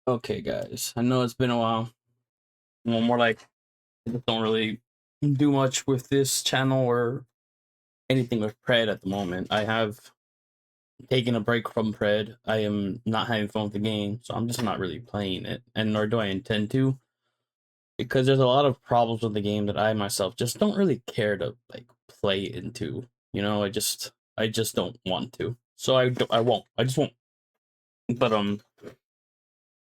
Okay, guys, I know it's been a while. Well, more like I just don't really do much with this channel or anything with Pred at the moment. I have taken a break from Pred. I am not having fun with the game, so I'm just not really playing it, and nor do I intend to, because there's a lot of problems with the game that I myself just don't really care to like play into. I just don't want to. So I won't. I just won't. But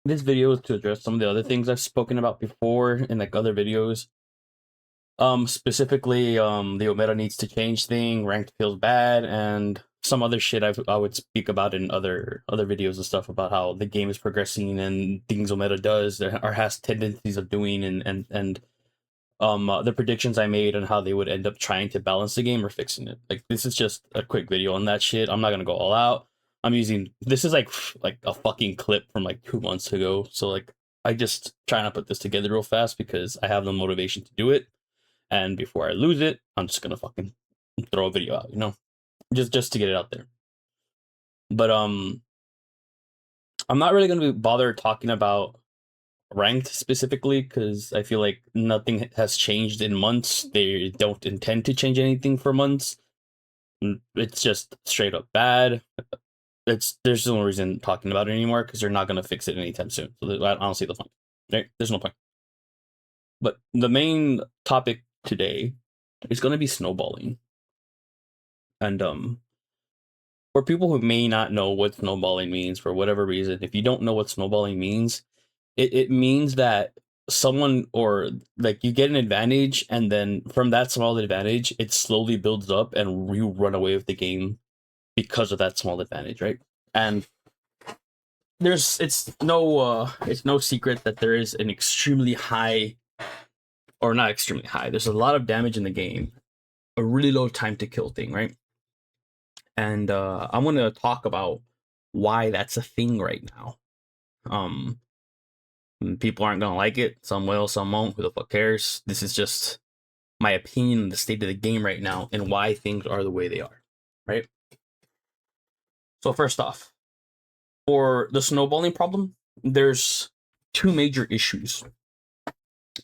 this video is to address some of the other things I've spoken about before in like other videos. Specifically, the Omega needs to change thing, ranked feels bad, and some other shit I would speak about in other videos and stuff about how the game is progressing and things Omega does or has tendencies of doing and the predictions I made on how they would end up trying to balance the game or fixing it. Like this is just a quick video on that shit. I'm not gonna go all out. I'm using this is like a fucking clip from like 2 months ago. So like I just trying to put this together real fast because I have the motivation to do it. And before I lose it, I'm just gonna fucking throw a video out, just to get it out there. But I'm not really gonna be bothered talking about ranked specifically because I feel like nothing has changed in months. They don't intend to change anything for months. It's just straight up bad. There's no reason talking about it anymore because they're not gonna fix it anytime soon. So I don't see the point. Right? There's no point. But the main topic today is gonna be snowballing. And for people who may not know what snowballing means for whatever reason, if you don't know what snowballing means, it means that someone or like you get an advantage and then from that small advantage it slowly builds up and you run away with the game because of that small advantage, right? And it's no secret that there is an extremely high, or not extremely high, there's a lot of damage in the game, a really low time to kill thing, right? And I'm going to talk about why that's a thing right now. um People aren't gonna like it. Some will, some won't. Who the fuck cares? This is just my opinion on the state of the game right now and why things are the way they are. Right? So first off, for the snowballing problem, there's two major issues.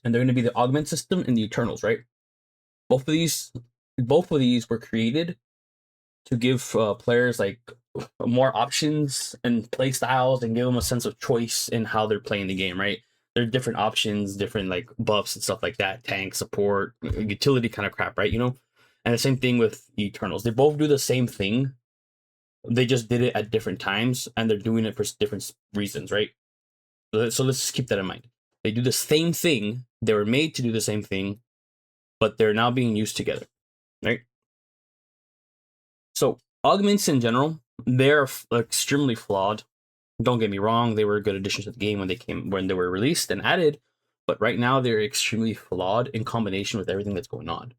And they're gonna be the augment system and the Eternals, right? Both of these both of these were created to give players like more options and play styles and give them a sense of choice in how they're playing the game, right? There are different options, different like buffs and stuff like that, tank support, utility kind of crap, right? And the same thing with Eternals. They both do the same thing. They just did it at different times, and they're doing it for different reasons, right? So let's just keep that in mind. They do the same thing. They were made to do the same thing, but they're now being used together, right? So augments in general, they're extremely flawed. Don't get me wrong; they were good additions to the game when they were released and added, but right now they're extremely flawed in combination with everything that's going on.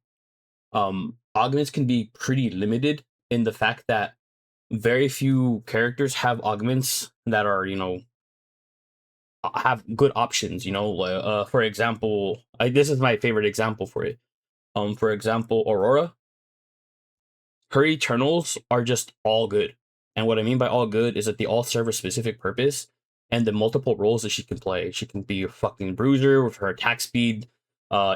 Augments can be pretty limited in the fact that very few characters have augments that are have good options. For example, this is my favorite example for it. For example, Aurora, her Eternals are just all good. And what I mean by all good is that they all serve a specific purpose and the multiple roles that she can play. She can be a fucking bruiser with her attack speed,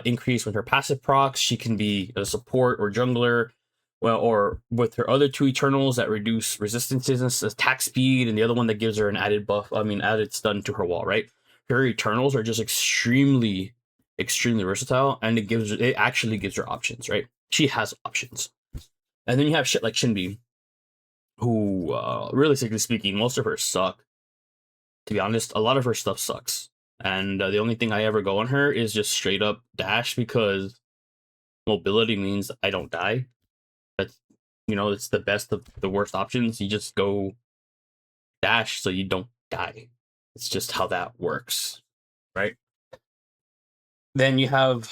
increase with her passive procs. She can be a support or jungler. Well, or with her other two Eternals that reduce resistances and attack speed, and the other one that gives her an added buff, added stun to her wall, right? Her Eternals are just extremely, extremely versatile, and it actually gives her options, right? She has options. And then you have shit like Shinbi, who, realistically speaking, most of her suck. To be honest, a lot of her stuff sucks. And the only thing I ever go on her is just straight up dash because mobility means I don't die. It's the best of the worst options. You just go dash so you don't die. It's just how that works, right? Then you have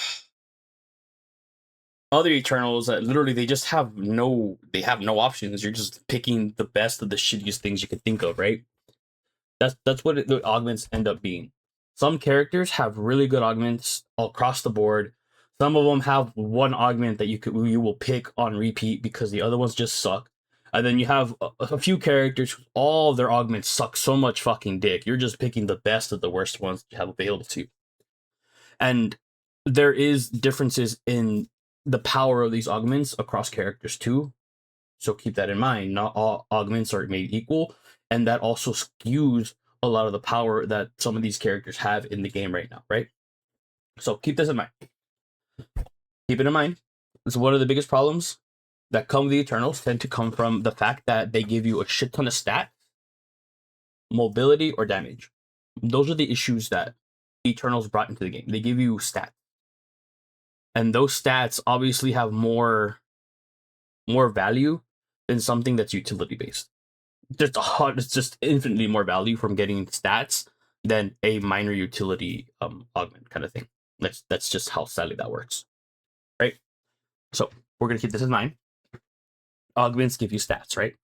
other Eternals that literally they have no options. You're just picking the best of the shittiest things you could think of, right? That's what the augments end up being. Some characters have really good augments across the board. Some of them have one augment that you will pick on repeat because the other ones just suck. And then you have a few characters, all of their augments suck so much fucking dick. You're just picking the best of the worst ones you have available to you. And there is differences in the power of these augments across characters too. So keep that in mind. Not all augments are made equal, and that also skews a lot of the power that some of these characters have in the game right now, right? So keep this in mind. Keep it in mind. It's one of the biggest problems that come with the Eternals tend to come from the fact that they give you a shit ton of stats, mobility, or damage. Those are the issues that Eternals brought into the game. They give you stats. And those stats obviously have more value than something that's utility based. It's just infinitely more value from getting stats than a minor utility augment kind of thing. That's just how sadly that works, right? So we're gonna keep this in mind. Augments give you stats, right?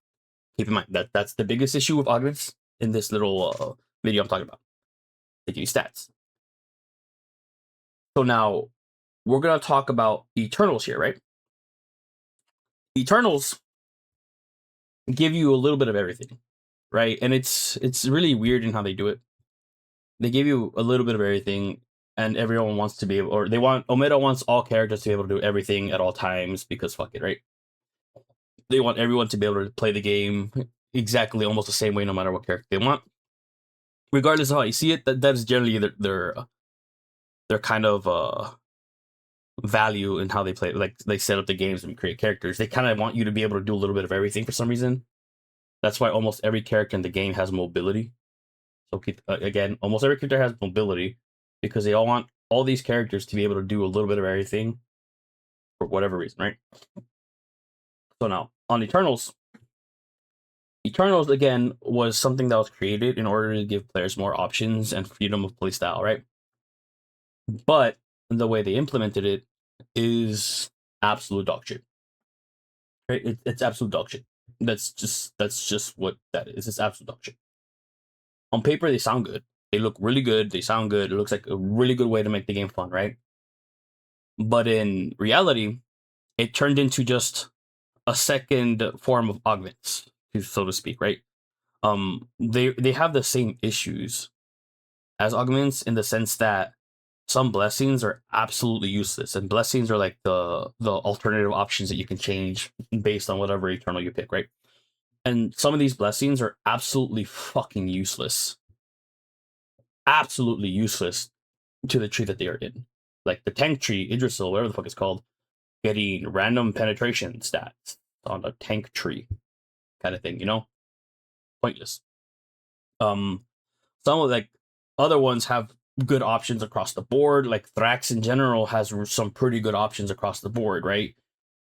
Keep in mind that that's the biggest issue with augments in this little video I'm talking about. They give you stats. So now we're gonna talk about Eternals here, right? Eternals give you a little bit of everything, right? And it's really weird in how they do it. They give you a little bit of everything, and everyone wants to be able, or they want Omega wants all characters to be able to do everything at all times because fuck it, right? They want everyone to be able to play the game exactly almost the same way, no matter what character they want, regardless of how you see it. That is generally their kind of value in how they play. Like they set up the games and create characters. They kind of want you to be able to do a little bit of everything for some reason. That's why almost every character in the game has mobility. So keep again, almost every character has mobility because they all want all these characters to be able to do a little bit of everything for whatever reason, right? So now on Eternals again was something that was created in order to give players more options and freedom of playstyle, right? But the way they implemented it is absolute dog shit. Right? It's absolute dog shit. That's just what that is. It's absolute dog shit. On paper, they sound good. They look really good. They sound good. It looks like a really good way to make the game fun, right? But in reality, it turned into just a second form of augments, so to speak, right? They have the same issues as augments in the sense that some blessings are absolutely useless, and blessings are like the alternative options that you can change based on whatever eternal you pick, right? And some of these blessings are absolutely fucking useless, absolutely useless to the tree that they are in. Like the tank tree, Idrisil, whatever the fuck it's called, getting random penetration stats on a tank tree kind of thing, you know? Pointless. Some of like other ones have good options across the board. Like Thrax in general has some pretty good options across the board, right?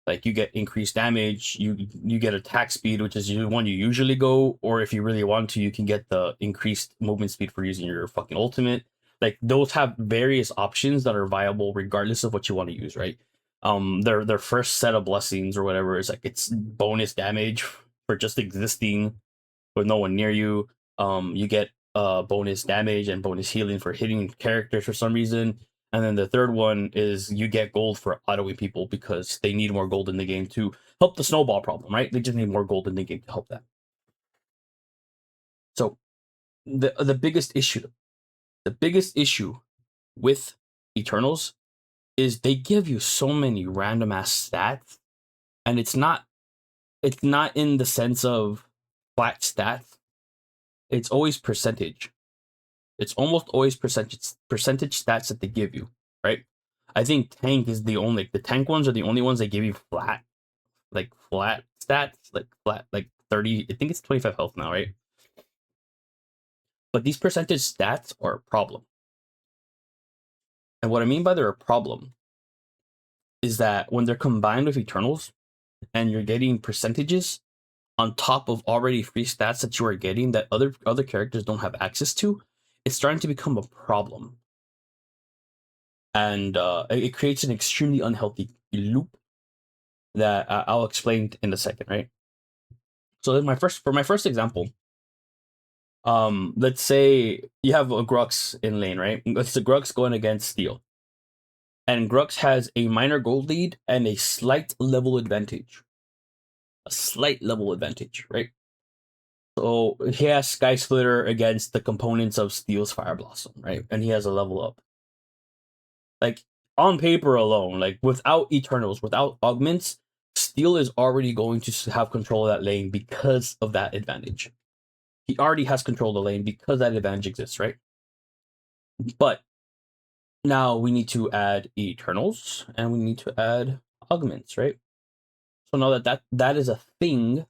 Like you get increased damage, you get attack speed, which is the one you usually go, or if you really want to, you can get the increased movement speed for using your fucking ultimate. Like those have various options that are viable regardless of what you want to use, right? Their first set of blessings or whatever is like it's bonus damage for just existing with no one near you. You get bonus damage and bonus healing for hitting characters for some reason. And then the third one is you get gold for autoing people because they need more gold in the game to help the snowball problem, right? They just need more gold in the game to help that. So the biggest issue with Eternals is they give you so many random ass stats, and it's not in the sense of flat stats. It's always percentage. It's almost always percentage stats that they give you, right? I think tank is the tank ones are the only ones that give you flat stats, like flat, like 30. I think it's 25 health now, right? But these percentage stats are a problem. And what I mean by they're a problem is that when they're combined with Eternals and you're getting percentages on top of already free stats that you are getting that other characters don't have access to, it's starting to become a problem. And it creates an extremely unhealthy loop that I'll explain in a second, right? So then for my first example, let's say you have a Grux in lane, right? It's the Grux going against Steel, and Grux has a minor gold lead and a slight level advantage. a slight level advantage, right? So he has Sky Splitter against the components of Steel's Fire Blossom, right? And he has a level up. Like, on paper alone, like without Eternals, without augments, Steel is already going to have control of that lane because of that advantage. He already has control of the lane because that advantage exists, right? But now we need to add Eternals and we need to add augments, right? So now that is a thing,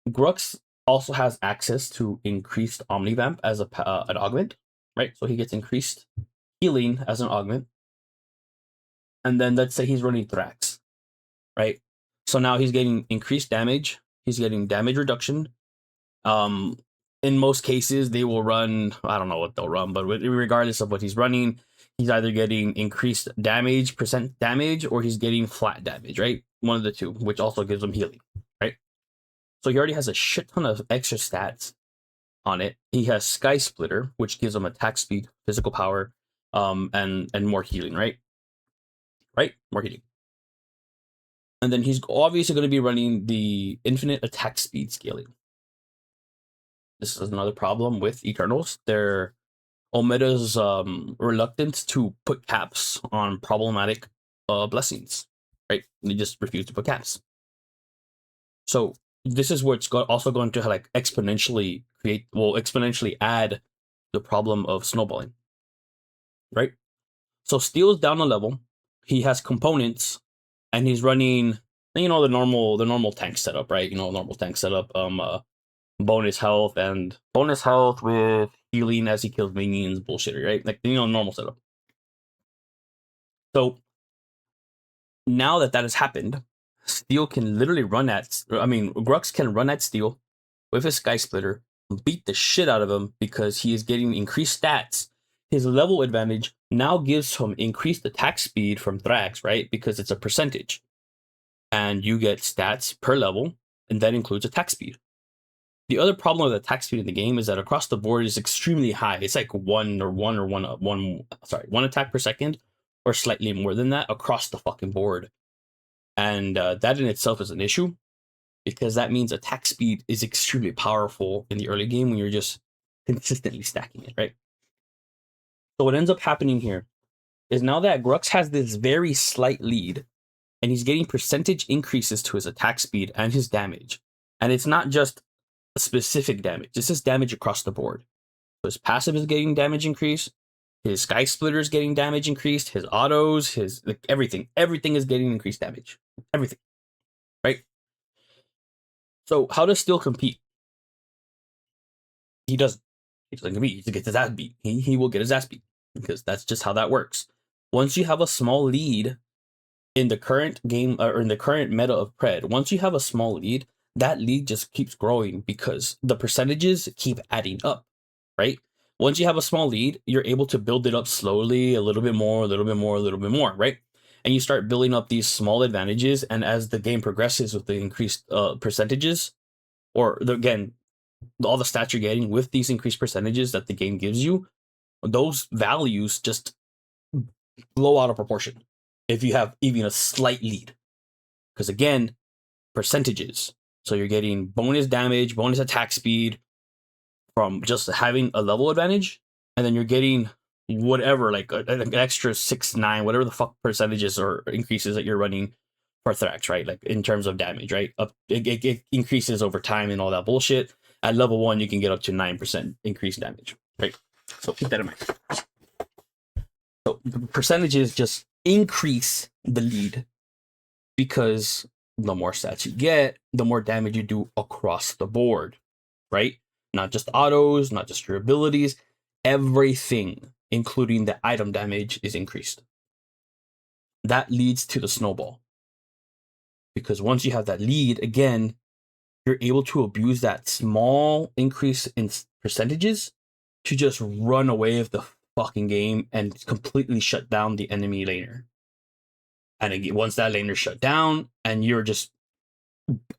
Grux also has access to increased Omnivamp as an augment, right? So he gets increased healing as an augment. And then let's say he's running Thrax, right? So now he's getting increased damage. He's getting damage reduction. In most cases, they will run, I don't know what they'll run, but regardless of what he's running, he's either getting increased damage, percent damage, or he's getting flat damage, right? One of the two, which also gives him healing, right? So he already has a shit ton of extra stats on it. He has Sky Splitter, which gives him attack speed, physical power, and more healing, right? Right? More healing. And then he's obviously going to be running the infinite attack speed scaling. This is another problem with Eternals. Their Omeda's reluctance to put caps on problematic blessings, right? They just refuse to put caps. So this is where it's also going to like exponentially add the problem of snowballing, right? So Steel's down a level. He has components, and he's running, the normal tank setup, right? Normal tank setup. Bonus health with healing as he kills minions, bullshit, right? Like normal setup. So now that has happened, Steel can literally Grux can run at Steel with his Sky Splitter, beat the shit out of him because he is getting increased stats. His level advantage now gives him increased attack speed from Thrax, right? Because it's a percentage. And you get stats per level, and that includes attack speed. The other problem with attack speed in the game is that across the board is extremely high. It's like one attack per second, or slightly more than that across the fucking board. And that in itself is an issue, because that means attack speed is extremely powerful in the early game when you're just consistently stacking it, right? So what ends up happening here is now that Grux has this very slight lead, and he's getting percentage increases to his attack speed and his damage. And it's not just specific damage. This is damage across the board. So his passive is getting damage increase, his Sky Splitter is getting damage increased, his autos, his everything is getting increased damage. Everything, right? So how does Steel compete? He doesn't compete. He gets his ass beat. He will get his ass beat, because that's just how that works. Once you have a small lead in the current game, or in the current meta of Pred, once you have a small lead, that lead just keeps growing because the percentages keep adding up, right? Once you have a small lead, you're able to build it up slowly, a little bit more, right? And you start building up these small advantages, and as the game progresses with the increased percentages, all the stats you're getting with these increased percentages that the game gives you, those values just blow out of proportion if you have even a slight lead. Because again, percentages. So you're getting bonus damage, bonus attack speed from just having a level advantage, and then you're getting whatever, like an extra 6-9, whatever the fuck percentages or increases that you're running for Thrax, right? Like in terms of damage, right? It increases over time and all that bullshit. At level 1, you can get up to 9% increased damage, right? So keep that in mind. So the percentages just increase the lead, because the more stats you get, the more damage you do across the board, right? Not just autos, not just your abilities, everything, including the item damage, is increased. That leads to the snowball. Because once you have that lead, again, you're able to abuse that small increase in percentages to just run away with the fucking game and completely shut down the enemy laner. And again, once that laner's shut down, and you're just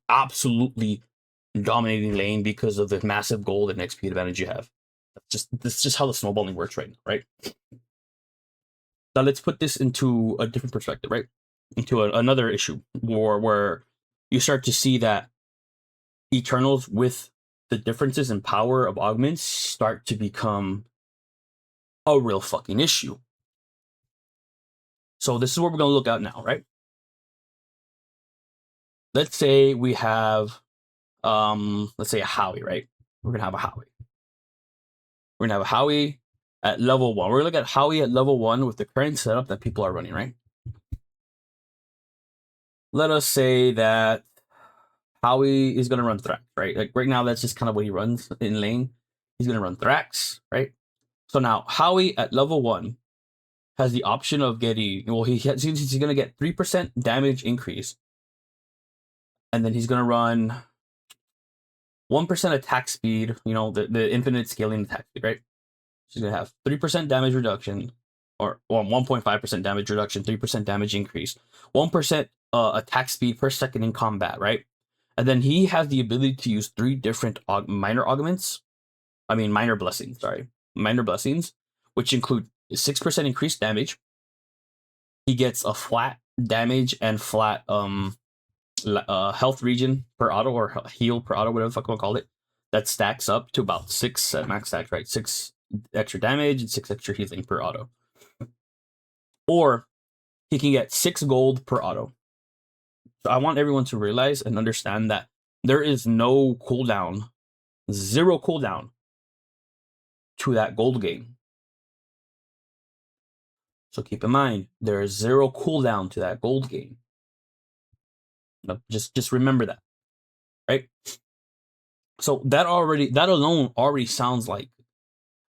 absolutely dominating lane because of the massive gold and XP advantage you have. That's just how the snowballing works right now, right? Now let's put this into a different perspective, right? into another issue where you start to see that Eternals with the differences in power of augments start to become a real fucking issue. So this is what we're going to look at now, right? Let's say we have, let's say a Howie, right? We're going to have a Howie. We're going to have a Howie at level 1. We're going to look at Howie at level 1 with the current setup that people are running, right? Let us say that Howie is going to run Thrax, right? Like right now, that's just kind of what he runs in lane. He's going to run Thrax, right? So now Howie at level 1 has the option of getting, well, he's going to get 3% damage increase. And then he's going to run 1% attack speed, the infinite scaling attack speed, right? She's going to have 3% damage reduction, or 1.5% damage reduction, 3% damage increase, 1% attack speed per second in combat, right? And then he has the ability to use 3 different minor blessings, which include 6% increased damage. He gets a flat damage and flat health regen per auto, or heal per auto, whatever the fuck we'll call it. That stacks up to about 6 at max stacks, right? 6 extra damage and 6 extra healing per auto. Or he can get 6 gold per auto. So I want everyone to realize and understand that there is no cooldown, 0 cooldown to that gold gain. So keep in mind, there is 0 cooldown to that gold gain. Now, just remember that, right? So that alone already sounds like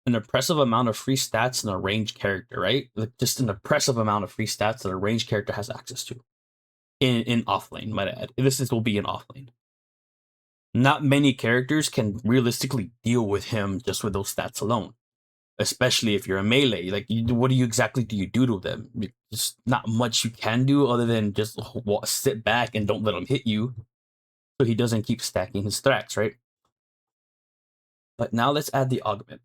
an impressive amount of free stats in a ranged character, right? Like just an impressive amount of free stats that a ranged character has access to in offlane, might I add. This will be in offlane. Not many characters can realistically deal with him just with those stats alone, especially if you're a melee. Like, what exactly do you do to them? There's not much you can do other than just sit back and don't let him hit you, so he doesn't keep stacking his Thrax, right? But now let's add the augment.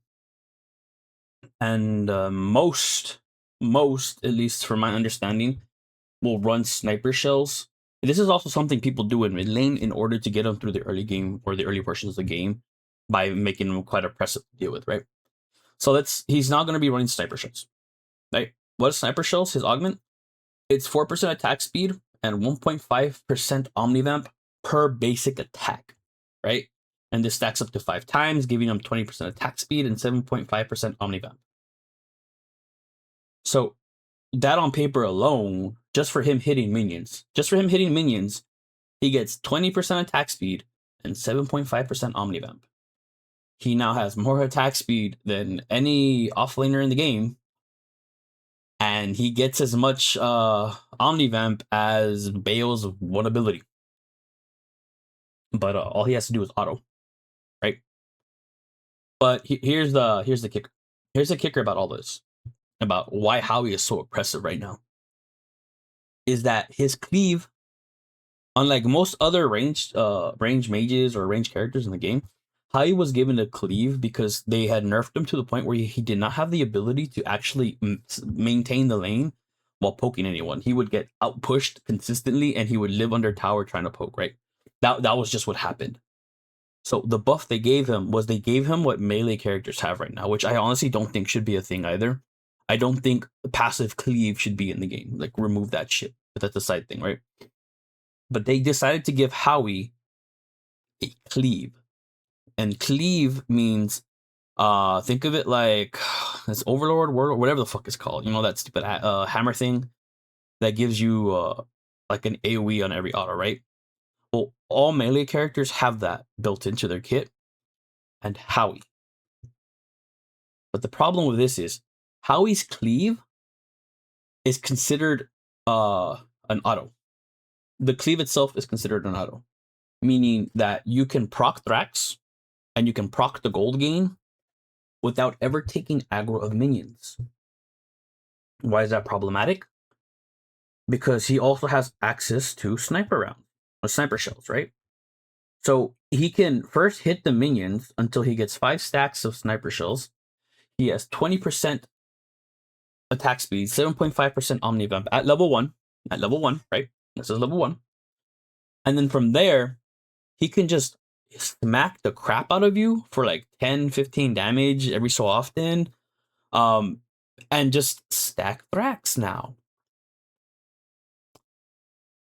And most, at least from my understanding, will run sniper shells. This is also something people do in mid lane in order to get them through the early game or the early portions of the game by making them quite oppressive to deal with, right? So he's not going to be running sniper shells, right? What is sniper shells? His augment? It's 4% attack speed and 1.5% omnivamp per basic attack, right? And this stacks up to 5 times, giving him 20% attack speed and 7.5% omnivamp. So that on paper alone, just for him hitting minions, he gets 20% attack speed and 7.5% omnivamp. He now has more attack speed than any offlaner in the game, and he gets as much omnivamp as Bale's one ability. But all he has to do is auto, right? But here's the kicker. Here's the kicker about all this, about why Howie is so oppressive right now, is that his cleave, unlike most other range mages or range characters in the game, Howie was given a cleave because they had nerfed him to the point where he did not have the ability to actually maintain the lane while poking anyone. He would get outpushed consistently and he would live under tower trying to poke, right? That was just what happened. So the buff they gave him was what melee characters have right now, which I honestly don't think should be a thing either. I don't think passive cleave should be in the game. Like, remove that shit. But that's a side thing, right? But they decided to give Howie a cleave. And cleave means, think of it like this Overlord word or whatever the fuck it's called. That stupid hammer thing that gives you like an AoE on every auto, right? Well, all melee characters have that built into their kit, and Howie. But the problem with this is Howie's cleave is considered an auto. The cleave itself is considered an auto, meaning that you can proc Thrax and you can proc the gold gain without ever taking aggro of minions. Why is that problematic? Because he also has access to sniper rounds or sniper shells, right? So he can first hit the minions until he gets 5 stacks of sniper shells. He has 20% attack speed, 7.5% omnivamp at level 1. at level 1, right? This is level 1. And then from there, he can just smack the crap out of you for like 10, 15 damage every so often. And just stack Thrax now.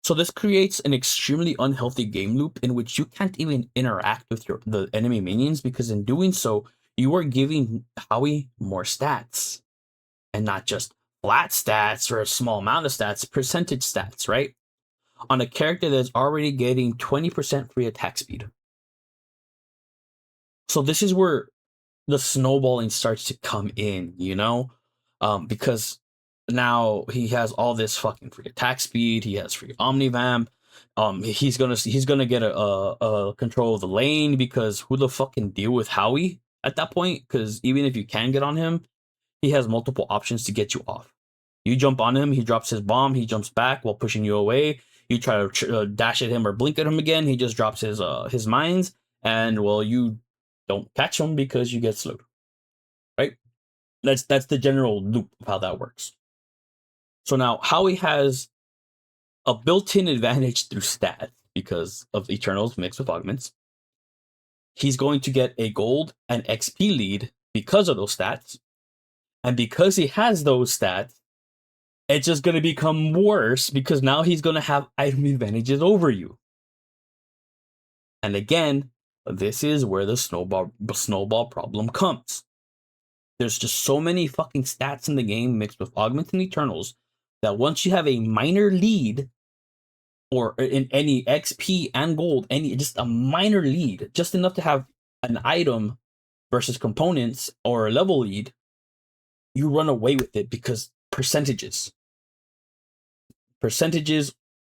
So this creates an extremely unhealthy game loop in which you can't even interact with the enemy minions, because in doing so, you are giving Howie more stats. And not just flat stats or a small amount of stats, percentage stats, right? On a character that's already getting 20% free attack speed. So this is where the snowballing starts to come in, you know? Because now he has all this fucking free attack speed, he has free omnivamp. He's gonna get a control of the lane, because who the fuck can deal with Howie at that point? Because even if you can get on him, he has multiple options to get you off. You jump on him, he drops his bomb, he jumps back while pushing you away. You try to dash at him or blink at him again, he just drops his mines, and well, you don't catch him because you get slowed. Right? That's the general loop of how that works. So now Howie has a built-in advantage through stats because of Eternals mixed with augments. He's going to get a gold and XP lead because of those stats. And because he has those stats, it's just going to become worse, because now he's going to have item advantages over you. And again, this is where the snowball problem comes. There's just so many fucking stats in the game mixed with augments and Eternals that once you have a minor lead, or in any XP and gold, just a minor lead, just enough to have an item versus components or a level lead, you run away with it, because percentages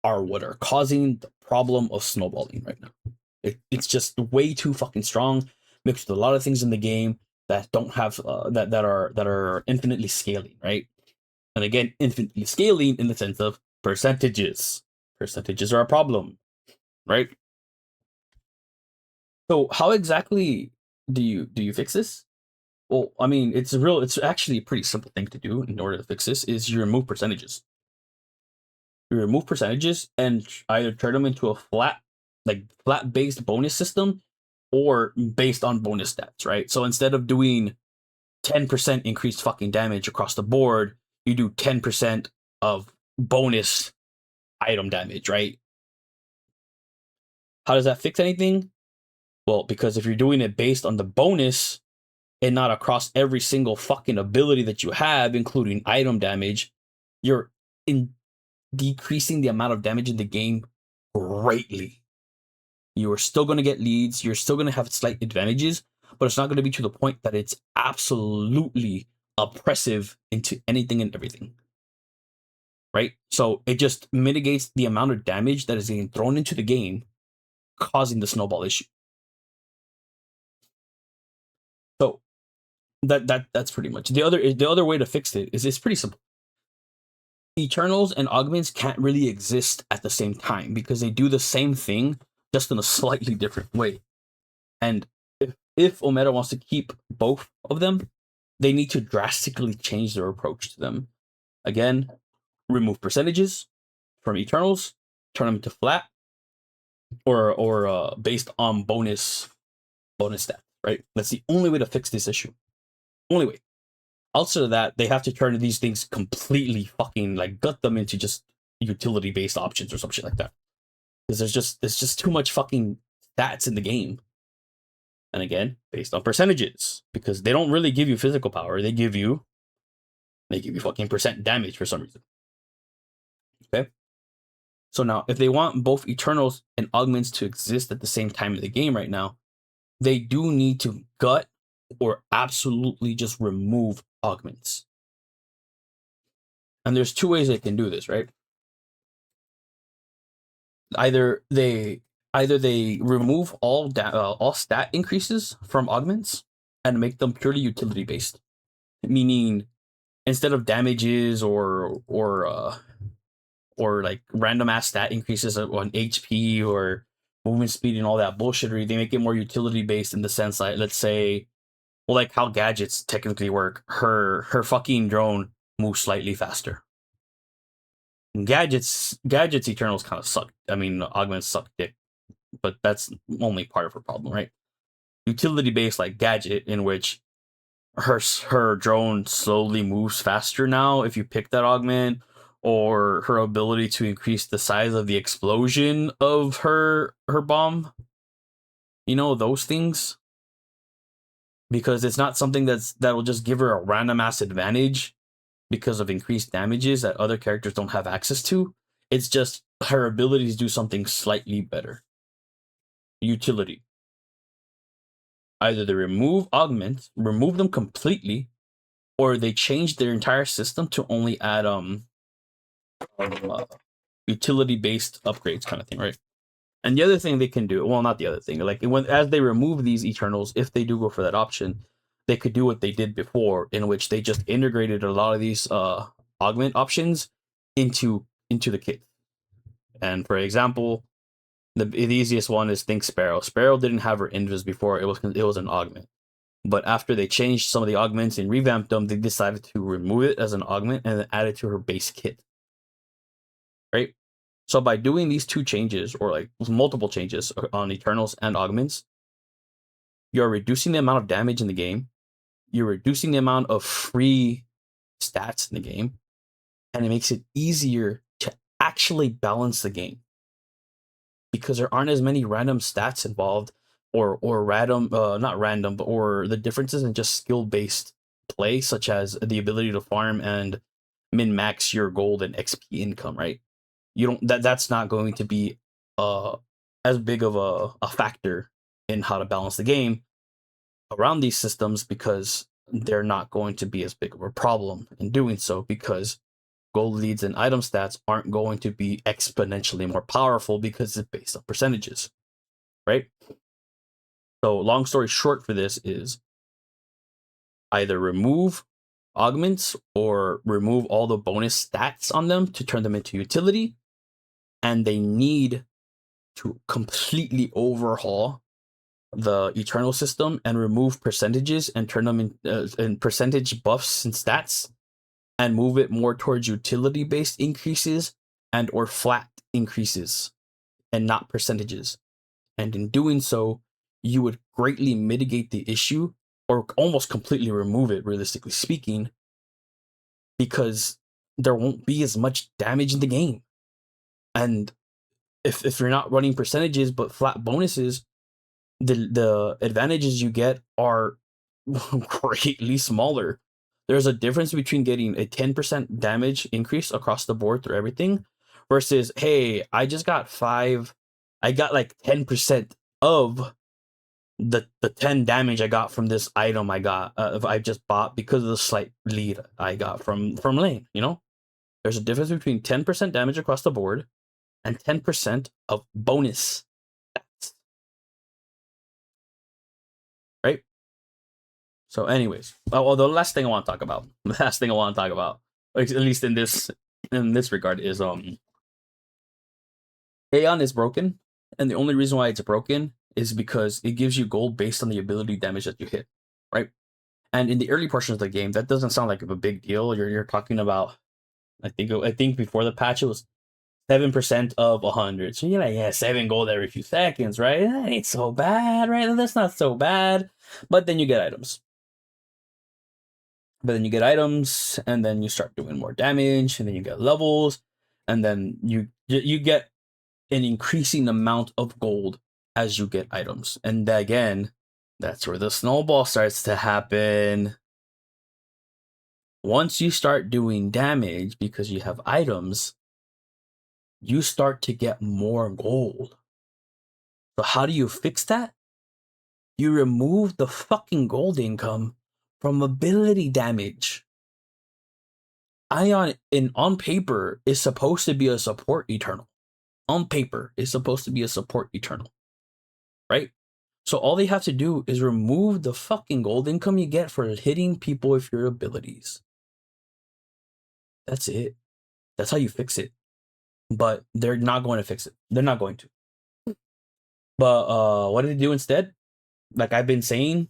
are what are causing the problem of snowballing right now. It's just way too fucking strong, mixed with a lot of things in the game that don't have that are infinitely scaling, right? And again, infinitely scaling in the sense of percentages. Percentages are a problem, right? So how exactly do you fix this? Well, I mean, it's actually a pretty simple thing to do in order to fix this. Is you remove percentages. You remove percentages and either turn them into a flat based bonus system, or based on bonus stats, right? So instead of doing 10% increased fucking damage across the board, you do 10% of bonus item damage, right? How does that fix anything? Well, because if you're doing it based on the bonus and not across every single fucking ability that you have, including item damage, you're in decreasing the amount of damage in the game greatly. You are still going to get leads, you're still going to have slight advantages, but it's not going to be to the point that it's absolutely oppressive into anything and everything. Right? So it just mitigates the amount of damage that is being thrown into the game, causing the snowball issue. So that's pretty much the other way to fix it is it's pretty simple. Eternals and augments can't really exist at the same time, because they do the same thing just in a slightly different way. And if Omega wants to keep both of them, they need to drastically change their approach to them. Again, remove percentages from Eternals, turn them into flat, or based on bonus stats, right? That's the only way to fix this issue. Only way. Outside of that, they have to turn these things completely fucking gut them into just utility based options or some shit like that. Because there's just too much fucking stats in the game. And again, based on percentages, because they don't really give you physical power. They give you fucking percent damage for some reason. Okay. So now, if they want both Eternals and Augments to exist at the same time in the game right now, they do need to gut or absolutely just remove Augments. And there's two ways they can do this, right? Either they remove all stat increases from Augments and make them purely utility based, meaning instead of damages or like random ass stat increases on HP or movement speed and all that bullshittery, they make it more utility based in the sense like, let's say, well, like how gadgets technically work. Her fucking drone moves slightly faster. Gadgets Eternals kind of suck. I mean, augments suck dick, but that's only part of her problem, right? Utility based like gadget, in which her drone slowly moves faster now if you pick that augment, or her ability to increase the size of the explosion of her bomb. You know, those things, because it's not something that will just give her a random ass advantage because of increased damages that other characters don't have access to. It's just her abilities do something slightly better. Utility. Either they remove augments, remove them completely, or they change their entire system to only add utility based upgrades kind of thing, right? And the other thing they can do, well, not the other thing, like when as they remove these Eternals, if they do go for that option, they could do what they did before, in which they just integrated a lot of these augment options into the kit. And for example, the easiest one is think Sparrow. Sparrow didn't have her invis before; it was an augment. But after they changed some of the augments and revamped them, they decided to remove it as an augment and then add it to her base kit. Right? So by doing these two changes, or like multiple changes on Eternals and augments, you're reducing the amount of damage in the game, you're reducing the amount of free stats in the game, and it makes it easier to actually balance the game. Because there aren't as many random stats involved, or random, not random, but or the differences in just skill-based play, such as the ability to farm and min-max your gold and XP income, right? You don't that's not going to be as big of a factor in how to balance the game around these systems, because they're not going to be as big of a problem in doing so, because gold leads and item stats aren't going to be exponentially more powerful because it's based on percentages, right? So long story short for this is either remove augments or remove all the bonus stats on them to turn them into utility, and they need to completely overhaul the Eternal system and remove percentages and turn them in percentage buffs and stats, and move it more towards utility based increases and or flat increases and not percentages. And in doing so, you would greatly mitigate the issue, or almost completely remove it, realistically speaking, because there won't be as much damage in the game. And if you're not running percentages but flat bonuses, the advantages you get are greatly smaller. There's a difference between getting a 10% damage increase across the board through everything versus, hey, I got like 10% of the 10 damage I got from this item I just bought because of the slight lead I got from lane, you know? There's a difference between 10% damage across the board and 10% of bonus stats. Right? So anyways, well, the last thing I want to talk about, at least in this regard, is Aeon is broken, and the only reason why it's broken is because it gives you gold based on the ability damage that you hit, right? And in the early portions of the game, that doesn't sound like a big deal. You're talking about, I think before the patch it was 7% of 100. So you're like, yeah, 7 gold every few seconds, right? That ain't so bad, right? That's not so bad. But then you get items. And then you start doing more damage, and then you get levels, and then you get an increasing amount of gold as you get items. And again, that's where the snowball starts to happen. Once you start doing damage because you have items, you start to get more gold. So how do you fix that? You remove the fucking gold income from ability damage. Ion on paper is supposed to be a support Eternal. On paper is supposed to be a support Eternal. Right? So all they have to do is remove the fucking gold income you get for hitting people with your abilities. That's it. That's how you fix it. But they're not going to fix it. They're not going to. But what did they do instead? Like I've been saying,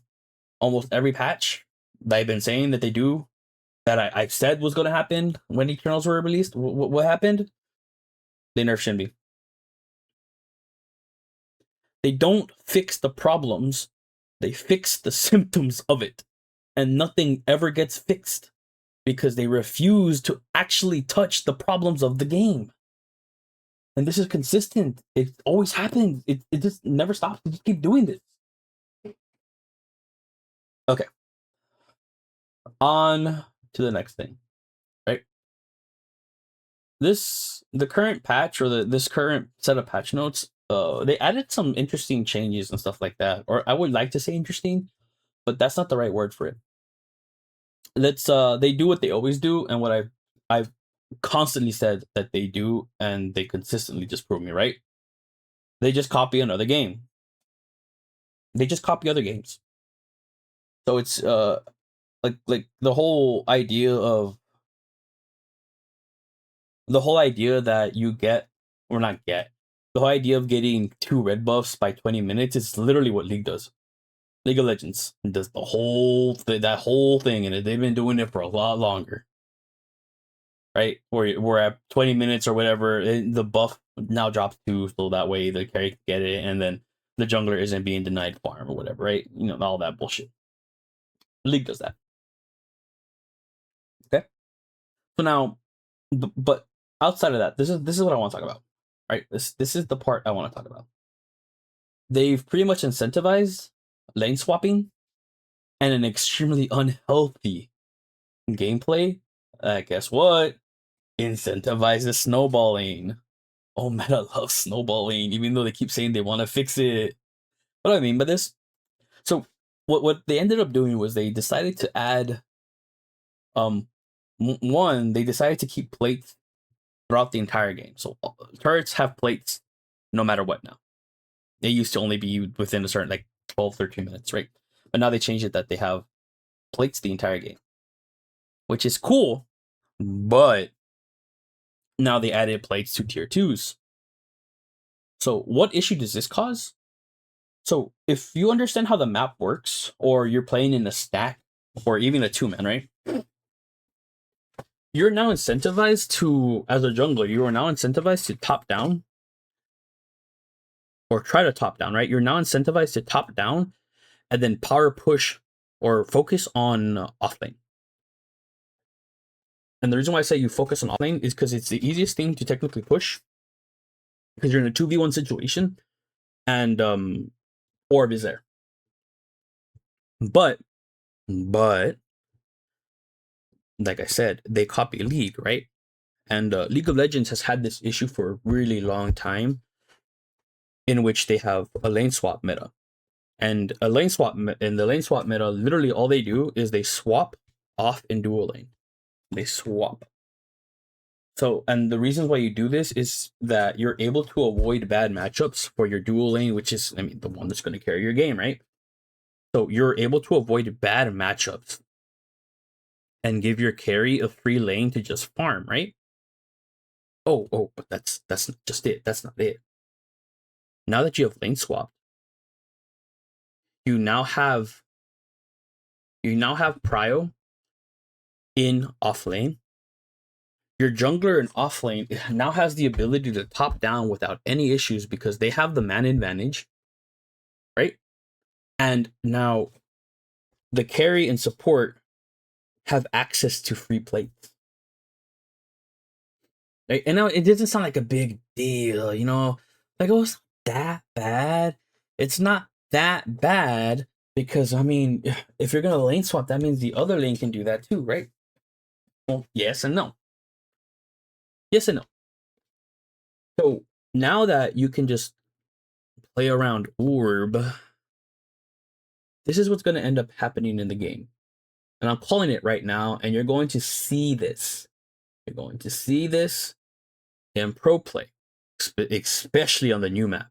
almost every patch that I've been saying that they do, that I said was going to happen when Eternals were released. What happened? They nerf Shinbi. They don't fix the problems, they fix the symptoms of it. And nothing ever gets fixed because they refuse to actually touch the problems of the game. And this is consistent. It always happens. It just never stops. They just keep doing this. Okay. On to the next thing. Right? The current patch or this current set of patch notes, they added some interesting changes and stuff like that. Or I would like to say interesting, but that's not the right word for it. They do what they always do, and what I've constantly said that they do, and they consistently just prove me right. They just copy another game. They just copy other games. So it's like the whole idea that you get or not get the whole idea of getting 2 red buffs by 20 minutes is literally what League does. League of Legends does that whole thing, and they've been doing it for a lot longer. Right? We're at 20 minutes or whatever, the buff now drops 2, so that way the carry can get it, and then the jungler isn't being denied farm or whatever, right? You know, all that bullshit. League does that. Okay? So now, but outside of that, this is what I want to talk about. Right? This is the part I want to talk about. They've pretty much incentivized lane swapping and an extremely unhealthy gameplay. Guess what? Incentivizes snowballing. Oh, meta loves snowballing, even though they keep saying they want to fix it. What do I mean by this? So what they ended up doing was they decided to add one, they decided to keep plates throughout the entire game. So turrets have plates no matter what now. They used to only be within a certain, like, 12, 13 minutes, right? But now they changed it that they have plates the entire game, which is cool, but now they added plates to tier 2s. So what issue does this cause? So if you understand how the map works, or you're playing in a stack, or even a 2-man, right? You're now incentivized to, as a jungler, you are now incentivized to top down, or try to top down, right? You're now incentivized to top down, and then power push or focus on offlane. And the reason why I say you focus on offlane is because it's the easiest thing to technically push, because you're in a 2v1 situation, and orb is there. But like I said, they copy League, right? And League of Legends has had this issue for a really long time, in which they have a lane swap meta. And the lane swap meta, literally all they do is they swap off in dual lane. They swap. So, and the reasons why you do this is that you're able to avoid bad matchups for your dual lane, which is, I mean, the one that's going to carry your game, right? So you're able to avoid bad matchups and give your carry a free lane to just farm, right? Oh, but that's not just it. That's not it. Now that you have lane swapped, you now have prio in off lane. Your jungler in off lane now has the ability to top down without any issues because they have the mana advantage, right? And now the carry and support have access to free plates. Right? And now it doesn't sound like a big deal, you know? Like, oh, it's not that bad. It's not that bad because, I mean, if you're going to lane swap, that means the other lane can do that too, right? Well, yes and no. Yes and no. So now that you can just play around orb, this is what's going to end up happening in the game. And I'm calling it right now, and you're going to see this. You're going to see this in pro play, especially on the new map.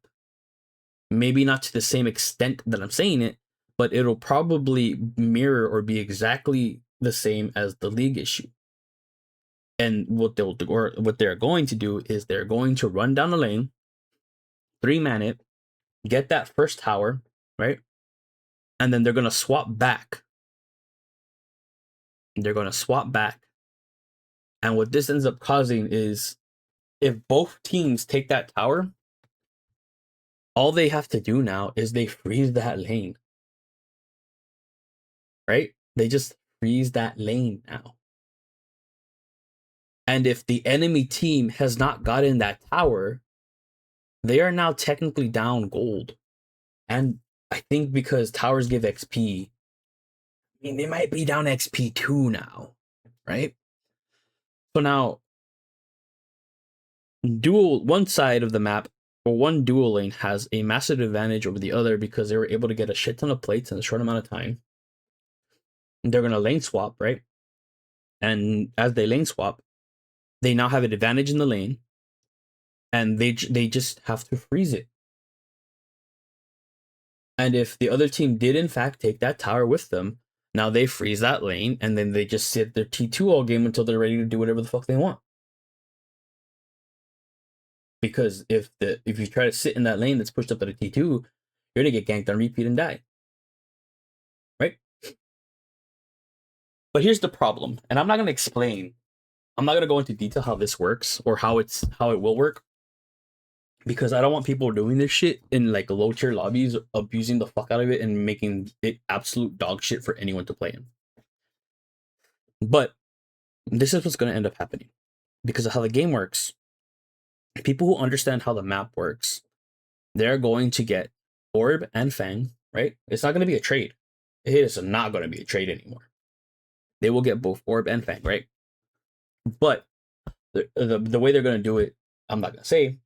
Maybe not to the same extent that I'm saying it, but it'll probably mirror or be exactly the same as the League issue. And what they'll do, or what they're going to do, is they're going to run down the lane, 3-man it, get that first tower, right? And then they're going to swap back. They're going to swap back. And what this ends up causing is if both teams take that tower, all they have to do now is they freeze that lane. Right? They just freeze that lane now. And if the enemy team has not gotten that tower, they are now technically down gold. And I think because towers give XP, I mean, they might be down XP too now, right? So now, one side of the map, or one dual lane, has a massive advantage over the other because they were able to get a shit ton of plates in a short amount of time. They're going to lane swap, right? And as they lane swap, they now have an advantage in the lane, and they just have to freeze it. And if the other team did in fact take that tower with them, now they freeze that lane, and then they just sit their T2 all game until they're ready to do whatever the fuck they want. Because if you try to sit in that lane that's pushed up to the T2, you're gonna get ganked on repeat and die. Right? But here's the problem, and I'm not gonna go into detail how this works or how it will work. Because I don't want people doing this shit in like low tier lobbies, abusing the fuck out of it and making it absolute dog shit for anyone to play in. But this is what's going to end up happening because of how the game works. People who understand how the map works, they're going to get Orb and Fang, right? It's not going to be a trade. It is not going to be a trade anymore. They will get both Orb and Fang, right? But the way they're going to do it, I'm not going to say.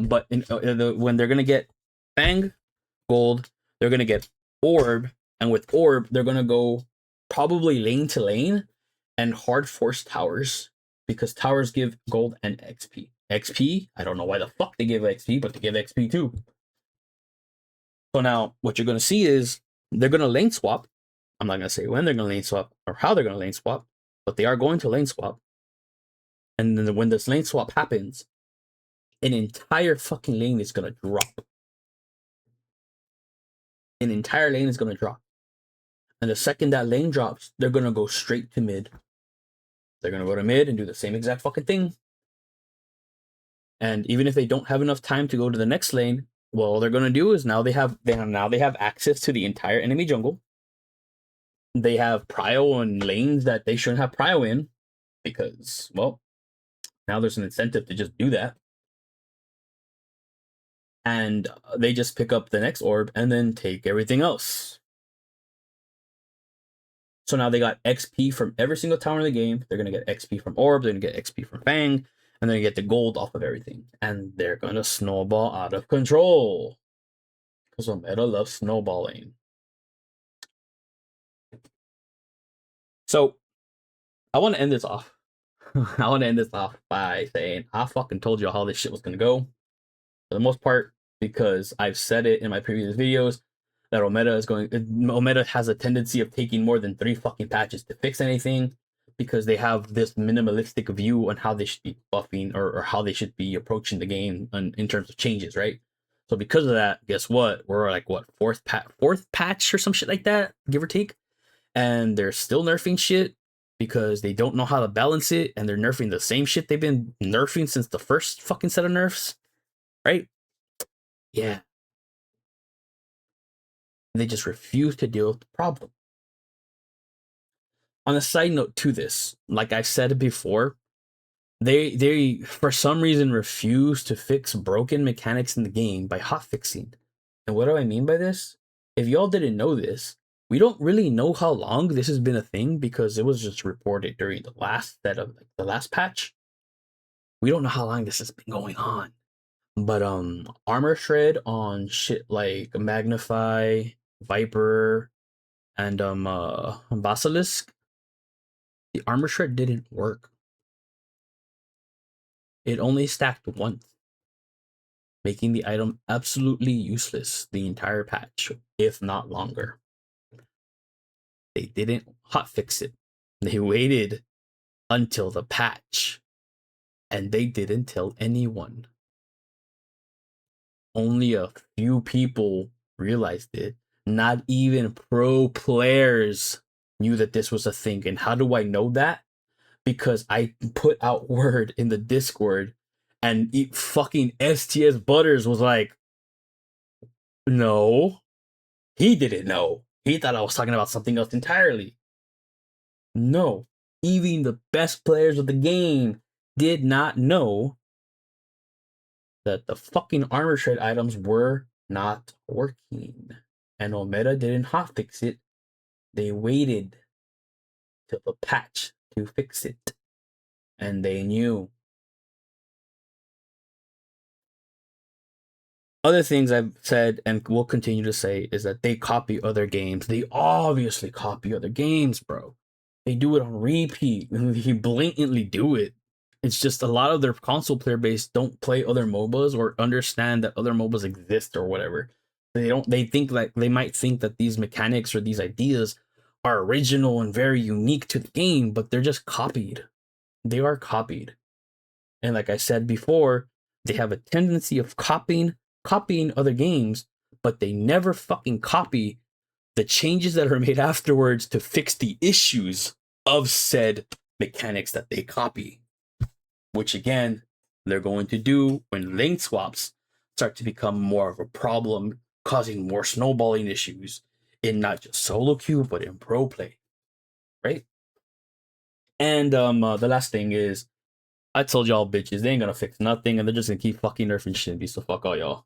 But when they're going to get Fang, gold, they're going to get Orb. And with Orb, they're going to go probably lane to lane and hard force towers. Because towers give gold and XP. XP, I don't know why the fuck they give XP, but they give XP too. So now, what you're going to see is they're going to lane swap. I'm not going to say when they're going to lane swap or how they're going to lane swap, but they are going to lane swap. And then when this lane swap happens, an entire fucking lane is going to drop. An entire lane is going to drop. And the second that lane drops, they're going to go straight to mid. They're going to go to mid and do the same exact fucking thing. And even if they don't have enough time to go to the next lane, well, all they're going to do is now they have access to the entire enemy jungle. They have prio in lanes that they shouldn't have prio in because, well, now there's an incentive to just do that. And they just pick up the next orb and then take everything else. So now they got XP from every single tower in the game. They're going to get XP from Orb. They're going to get XP from Fang. And then get the gold off of everything. And they're going to snowball out of control. Because meta loves snowballing. So, I want to end this off. I want to end this off by saying, I fucking told you how this shit was going to go. For the most part, because I've said it in my previous videos, that Ometa has a tendency of taking more than 3 fucking patches to fix anything. Because they have this minimalistic view on how they should be buffing or how they should be approaching the game in terms of changes, right? So because of that, guess what? We're like, what, fourth patch or some shit like that, give or take? And they're still nerfing shit because they don't know how to balance it, and they're nerfing the same shit they've been nerfing since the first fucking set of nerfs, right? Yeah. They just refuse to deal with the problem. On a side note to this, like I said before, they for some reason refuse to fix broken mechanics in the game by hotfixing. And what do I mean by this? If y'all didn't know this, we don't really know how long this has been a thing because it was just reported during the last the last patch. We don't know how long this has been going on. But armor shred on shit like Magnify, Viper, and Basilisk, the armor shred didn't work. It only stacked once, making the item absolutely useless the entire patch, if not longer. They didn't hotfix it. They waited until the patch, and they didn't tell anyone. Only a few people realized it. Not even pro players knew that this was a thing. And how do I know that? Because I put out word in the Discord And fucking STS Butters was like, no, he didn't know. He thought I was talking about something else entirely. No, even the best players of the game did not know that the fucking armor shred items were not working. And Omega didn't hotfix it. They waited till the patch to fix it. And they knew. Other things I've said and will continue to say is that they copy other games. They obviously copy other games, bro. They do it on repeat. They blatantly do it. It's just a lot of their console player base don't play other MOBAs or understand that other MOBAs exist or whatever. They don't. They think like they might think that these mechanics or these ideas are original and very unique to the game, but they're just copied. They are copied. And like I said before, they have a tendency of copying other games, but they never fucking copy the changes that are made afterwards to fix the issues of said mechanics that they copy. Which again, they're going to do when lane swaps start to become more of a problem, causing more snowballing issues in not just solo queue, but in pro play. Right? And the last thing is, I told y'all bitches, they ain't gonna fix nothing, and they're just gonna keep fucking nerfing Shinby, so fuck all y'all.